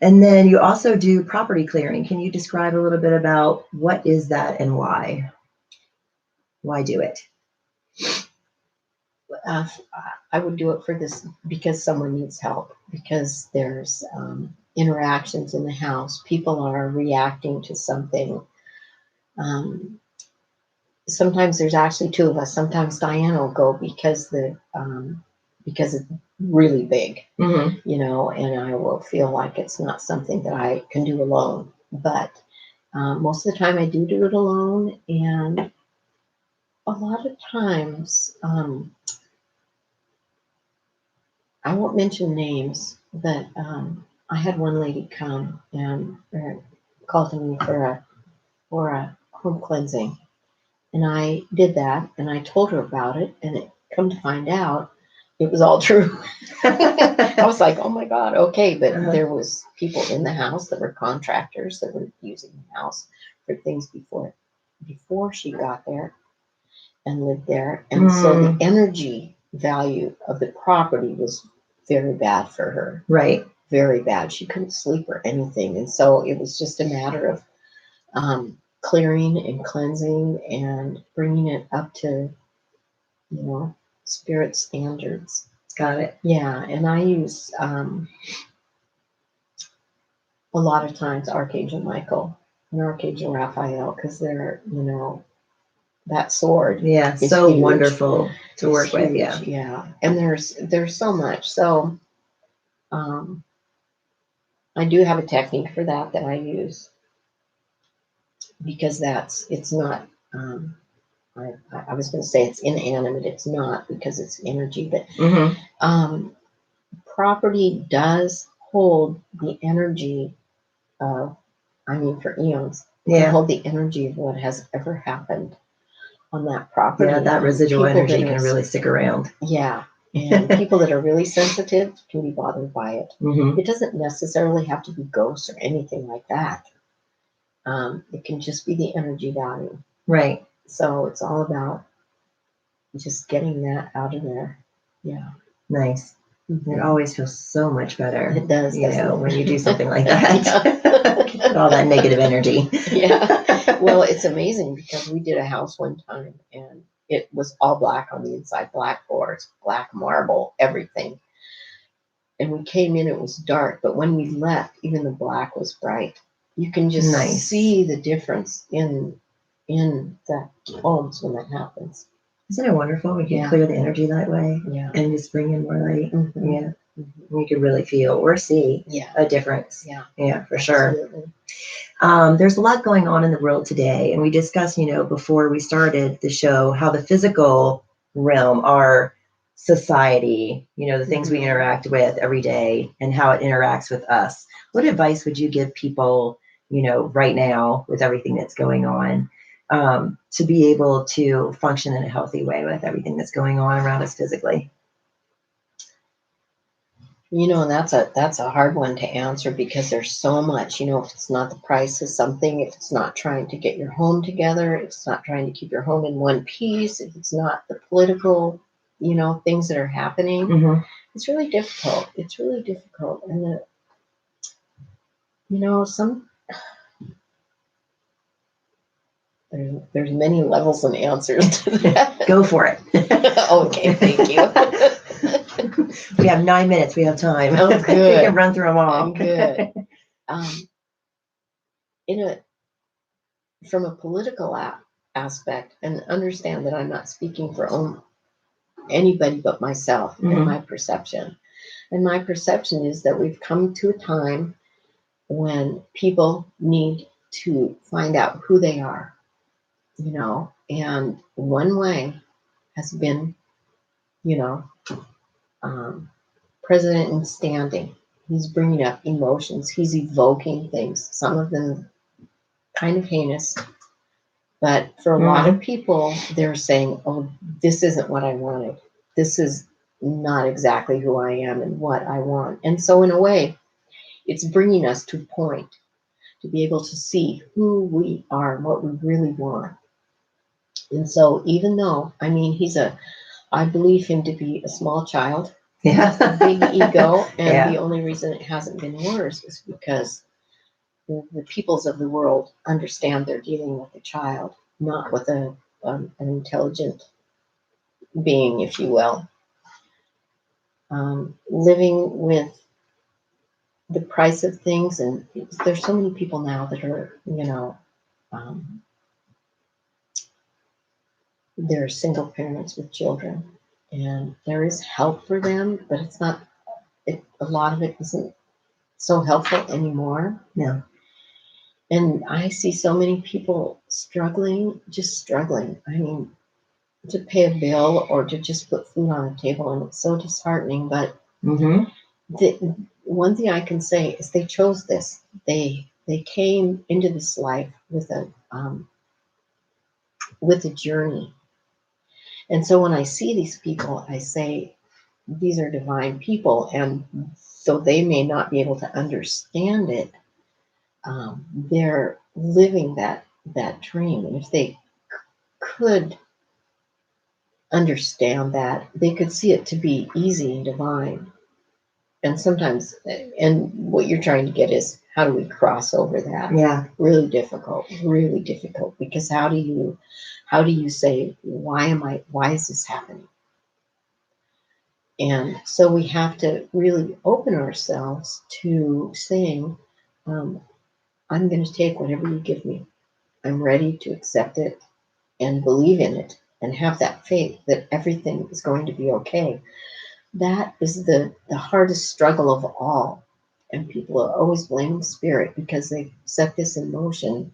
And then you also do property clearing. Can you describe a little bit about what is that and why? Why do it? I would do it for this because someone needs help, because there's interactions in the house. People are reacting to something. Sometimes there's actually 2 of us. Sometimes Diane will go because it's really big, Mm-hmm. and I will feel like it's not something that I can do alone. But most of the time I do it alone, and a lot of times I won't mention names, but I had one lady come and called to me for a home cleansing. And I did that, and I told her about it, and it come to find out it was all true. I was like, oh my God, okay. But there was people in the house that were contractors that were using the house for things before she got there and lived there. And so the energy value of the property was very bad for her. Right. Very bad. She couldn't sleep or anything. And so it was just a matter of clearing and cleansing and bringing it up to, spirit standards. Got it. Yeah, and I use a lot of times Archangel Michael and Archangel Raphael, because they're, that sword. Yeah, so huge. Wonderful to work with. Huge, Yeah. yeah. And there's so much. So I do have a technique for that I use, because it's not. I was going to say it's inanimate. It's not, because it's energy, but property does hold the energy of, for eons, hold the energy of what has ever happened. on that property. Yeah, that and residual people energy that can are- really stick around. Yeah. And people that are really sensitive can be bothered by it. Hmm. It doesn't necessarily have to be ghosts or anything like that. It can just be the energy value. Right. So it's all about just getting that out of there. Yeah. Nice. Mhm. It always feels so much better. It does, you doesn't know, it? when you do something like that. Get all that negative energy. Yeah. Well, it's amazing because we did a house one time and it was all black on the inside, black floors, black marble, everything. And we came in, it was dark, but when we left, even the black was bright. You can just Nice. see the difference in the homes when that happens. Isn't it wonderful? We can Yeah. clear the energy that way Yeah. and just bring in more light. Mhm. Yeah. You can really feel or see Yeah. a difference. Yeah. Yeah, for sure. Absolutely. There's a lot going on in the world today. And we discussed, before we started the show, how the physical realm, our society, the things we Mhm. interact with every day and how it interacts with us. What advice would you give people, right now with everything that's going on, to be able to function in a healthy way with everything that's going on around us physically? That's a hard one to answer because there's so much, if it's not the price of something, if it's not trying to get your home together, if it's not trying to keep your home in one piece, if it's not the political, things that are happening, Mm-hmm. it's really difficult. It's really difficult. And there's many levels and answers to that. Go for it. Okay, thank you. We have 9 minutes. We have time. Oh, We good. can run through them all. Good. From a political aspect, and understand that I'm not speaking for anybody but myself and Mhm. my perception. And my perception is that we've come to a time when people need to find out who they are, and one way has been, you know, president in standing. He's bringing up emotions. He's evoking things, some of them kind of heinous. But for a lot of people, they're saying, oh, this isn't what I wanted. This is not exactly who I am and what I want. And so in a way, it's bringing us to a point to be able to see who we are and what we really want. And so even though, I believe him to be a small child, Yeah. a big ego, and Yeah. the only reason it hasn't been worse is because the peoples of the world understand they're dealing with a child, not with an intelligent being, if you will. Living with the price of things, and there's so many people now that are, they're single parents with children, and there is help for them, but it's not. A lot of it isn't so helpful anymore. No. And I see so many people struggling, just struggling. To pay a bill or to just put food on the table, and it's so disheartening. But the one thing I can say is they chose this. They came into this life with a journey. And so when I see these people, I say these are divine people, and though they may not be able to understand it, they're living that dream. And if they could understand that, they could see it to be easy and divine. And sometimes, and what you're trying to get is, how do we cross over that? Yeah. Really difficult, because how do you say, why is this happening? And so we have to really open ourselves to saying, I'm going to take whatever you give me. I'm ready to accept it and believe in it and have that faith that everything is going to be okay. That is the hardest struggle of all. And people are always blaming spirit because they set this in motion.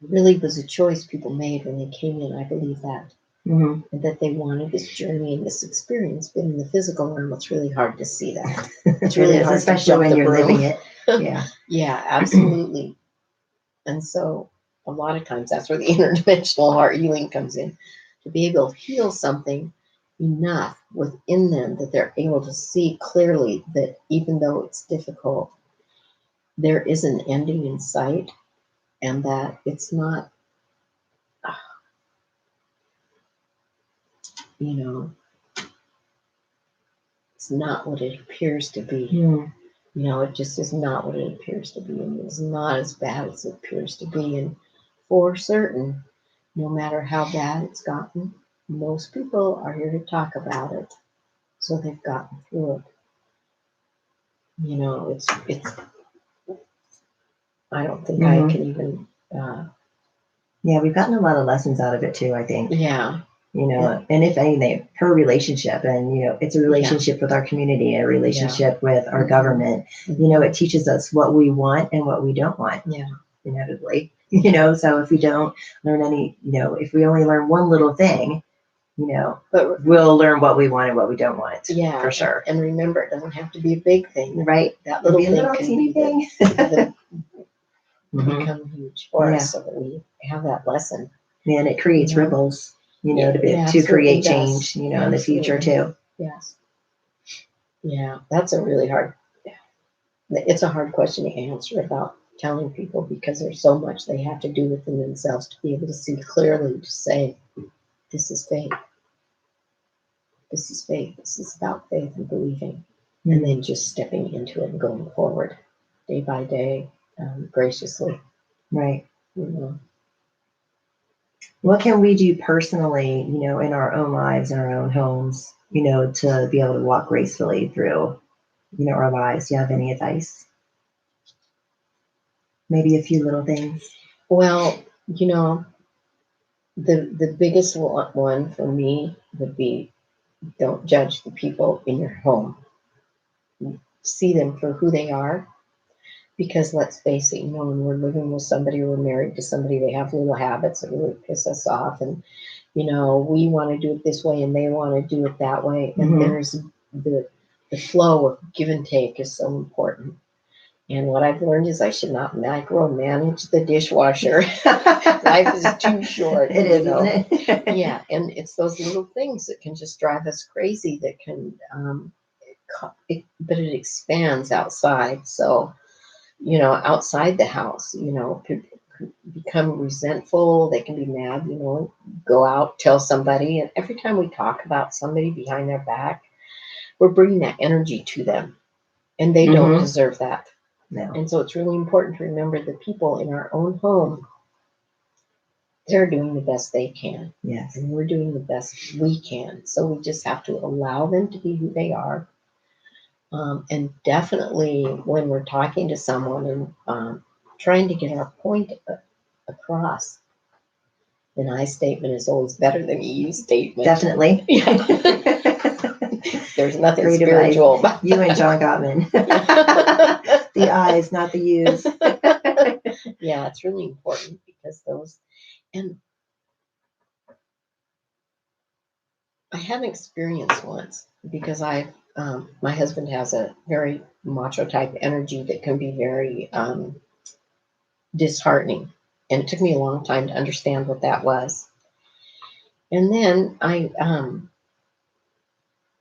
It really was a choice people made when they came in. I believe that. And that they wanted this journey and this experience. But in the physical realm, it's really hard to see that. It's really hard, especially when you're living it. Yeah. Yeah, absolutely. And so a lot of times that's where the interdimensional heart healing comes in, to be able to heal something enough within them that they're able to see clearly that even though it's difficult, there is an ending in sight, and that it's not, you know, it's not what it appears to be. Mm. You know, it just is not what it appears to be, and it's not as bad as it appears to be. And for certain, no matter how bad it's gotten, most people are here to talk about it, so they've gotten through it. You know, it's. I don't think I can even. Yeah, we've gotten a lot of lessons out of it too, I think. Yeah. You know, and if anything, her relationship, and you know, it's a relationship with our community, a relationship with our government. You know, it teaches us what we want and what we don't want. Yeah. Inevitably, you know, so if we don't learn any, you know, if we only learn one little thing, you know, but we'll learn what we want and what we don't want. Yeah, for sure. And remember, it doesn't have to be a big thing, right? That little Be a thing little can teeny be thing. become huge for us, so that we have that lesson. And it creates ripples, you know, to create change, you know, in the future too. Yes. Yeah, that's a really hard. It's a hard question to answer about telling people, because there's so much they have to do within themselves to be able to see clearly, to say, this is faith. This is faith. This is about faith and believing, and then just stepping into it and going forward day by day, graciously. Right. You know. What can we do personally, you know, in our own lives, in our own homes, you know, to be able to walk gracefully through, you know, our lives? Do you have any advice? Maybe a few little things. Well, you know, the biggest one for me would be, don't judge the people in your home. See them for who they are. Because let's face it, you know, when we're living with somebody, we're married to somebody, they have little habits that really piss us off. And, you know, we want to do it this way and they want to do it that way. And there's the flow of give and take is so important. And what I've learned is I should not micromanage the dishwasher. Life is too short. It is, isn't it? Yeah, and it's those little things that can just drive us crazy, that can, but it expands outside. So, you know, outside the house, you know, could become resentful. They can be mad, you know, go out, tell somebody. And every time we talk about somebody behind their back, we're bringing that energy to them. And they don't deserve that. No. And so it's really important to remember the people in our own home, they're doing the best they can. Yes. And we're doing the best we can. So we just have to allow them to be who they are. And definitely when we're talking to someone and trying to get our point across, an I statement is always better than a you statement. Definitely. Yeah. There's nothing spiritual about you and John Gottman. The I's, not the U's. Yeah, it's really important, because those, and I had an experience once, because my husband has a very macho type energy that can be very disheartening. And it took me a long time to understand what that was. And then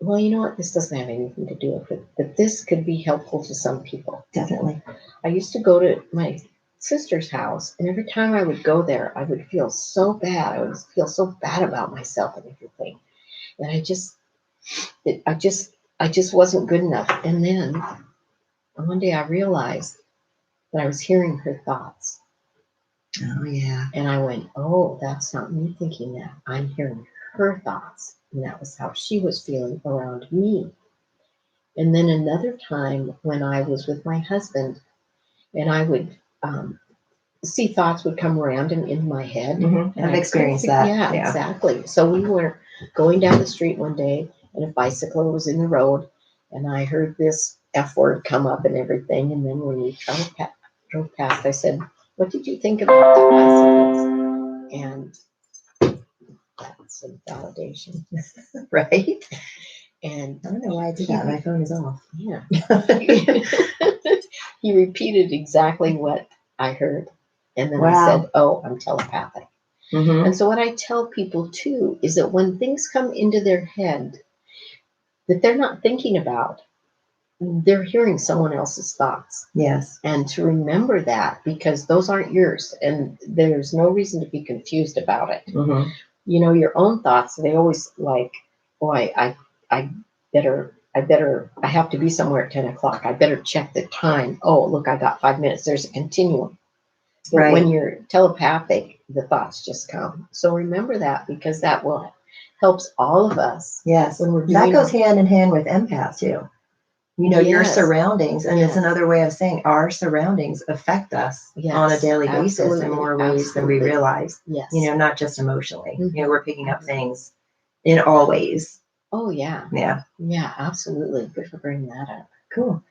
well, you know what? This doesn't have anything to do with it, but this could be helpful to some people. Definitely. I used to go to my sister's house, and every time I would go there, I would feel so bad. I would feel so bad about myself and everything. And I just wasn't good enough. And then one day I realized that I was hearing her thoughts. Oh, yeah. And I went, oh, that's not me thinking that. I'm hearing her thoughts. And that was how she was feeling around me. And then another time when I was with my husband, and I would see thoughts would come around in my head. And I've experienced that. Yeah, exactly. So we were going down the street one day, and a bicycle was in the road, and I heard this F word come up and everything. And then when we drove past, I said, what did you think about the bicycles? And that's some validation. Right? And I don't know why I did that. My phone is off. Yeah. He repeated exactly what I heard. And then Wow. I said, oh, I'm telepathic. Mm-hmm. And so what I tell people too is that when things come into their head that they're not thinking about, they're hearing someone else's thoughts. Yes. And to remember that, because those aren't yours and there's no reason to be confused about it. Mm-hmm. You know, your own thoughts, they always like, boy, I have to be somewhere at 10 o'clock. I better check the time. Oh, look, I got 5 minutes. There's a continuum. But Right. when you're telepathic, the thoughts just come. So remember that, because that will helps all of us. Yes. When we're doing that goes hand in hand with empaths too. You know, your Yes. surroundings, and it's Yes. another way of saying our surroundings affect us Yes, on a daily basis in absolutely, more ways than we absolutely. realize. Yes. You know, not just emotionally. Mhm. You know, we're picking up things in all ways. Oh, yeah. Yeah. Yeah, absolutely. Good for bringing that up. Cool.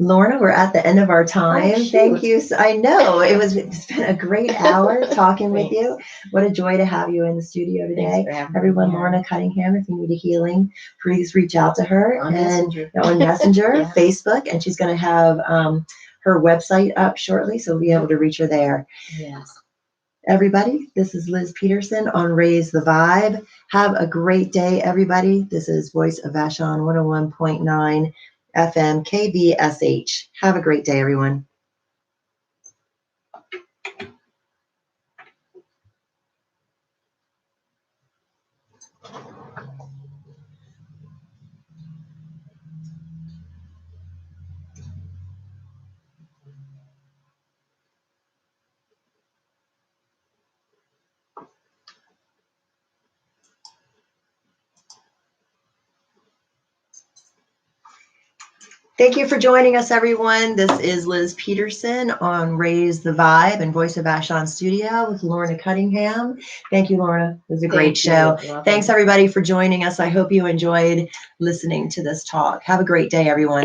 Lorna, we're at the end of our time. Oh, shoot. Thank you. I know it's been a great hour talking with you. What a joy to have you in the studio today. Thanks for having Everyone, me here. Lorna Cunningham, if you need a healing, please reach out to her On Messenger. on Messenger, Yeah. Facebook, and she's going to have her website up shortly, so we'll be able to reach her there. Yes. Everybody, this is Liz Peterson on Raise the Vibe. Have a great day, everybody. This is Voice of Vashon 101.9 FM KBSH. Have a great day, everyone. Thank you for joining us, everyone. This is Liz Peterson on Raise the Vibe and Voice of Vashon Studio with Lorna Cunningham. Thank you, Lorna. It was a great show. Thanks, everybody, for joining us. I hope you enjoyed listening to this talk. Have a great day, everyone.